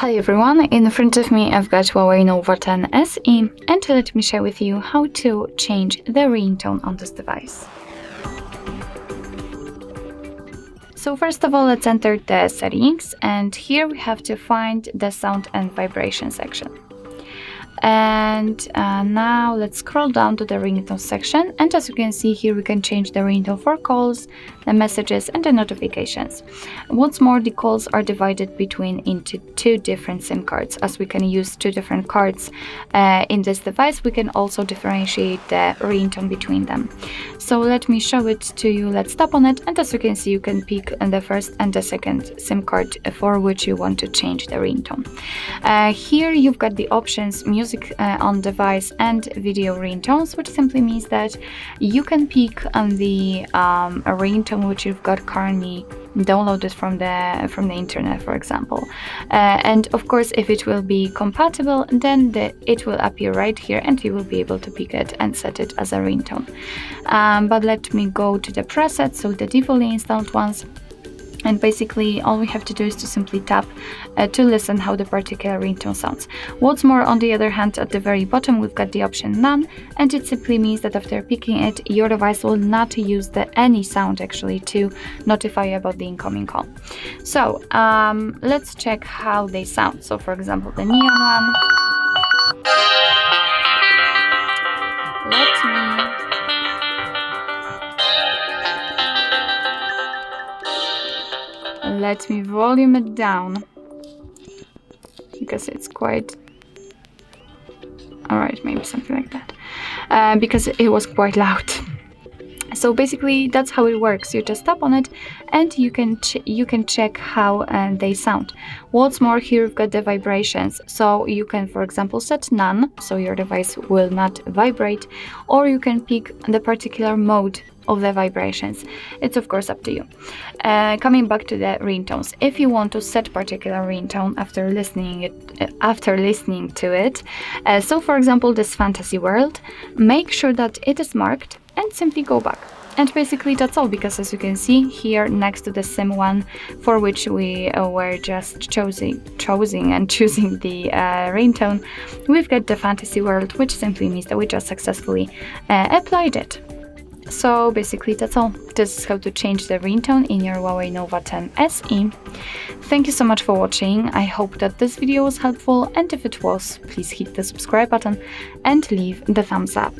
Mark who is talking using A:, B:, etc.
A: Hi everyone, in front of me I've got HUAWEI Nova 10 SE, and let me share with you how to change the ringtone on this device. So first of all, let's enter the settings, and here we have to find the sound and vibration section. And now let's scroll down to the ringtone section, and as you can see here we can change the ringtone for calls, the messages and the notifications. What's more, the calls are divided into two different SIM cards. As we can use two different cards in this device, we can also differentiate the ringtone between them. So let me show it to you. Let's tap on it, and as you can see you can pick the first and the second SIM card for which you want to change the ringtone. Here you've got the options music on device and video ringtones, which simply means that you can pick the ringtone which you've got currently downloaded from the internet, for example, and of course if it will be compatible, then it will appear right here and you will be able to pick it and set it as a ringtone. But let me go to the presets, so the defaultly installed ones. And basically all we have to do is to simply tap to listen how the particular ringtone sounds. What's more, on the other hand, at the very bottom we've got the option none, and it simply means that after picking it, your device will not use any sound actually to notify you about the incoming call. So let's check how they sound. So for example, the neon one. Let me volume it down because it's quite alright, maybe something like that, because it was quite loud. So basically that's how it works. You just tap on it and you can check how they sound. What's more, here you've got the vibrations, so you can, for example, set none, so your device will not vibrate, or you can pick the particular mode of the vibrations. It's of course up to you. Coming back to the ringtones, if you want to set particular ringtone after listening to it, so for example this fantasy world, make sure that it is marked and simply go back. And basically that's all, because as you can see here next to the SIM one for which we were just choosing the ringtone, we've got the fantasy world, which simply means that we just successfully applied it. So basically that's all. This is how to change the ringtone in your HUAWEI Nova 10 SE. Thank you so much for watching. I hope that this video was helpful, and if it was, please hit the subscribe button and leave the thumbs up.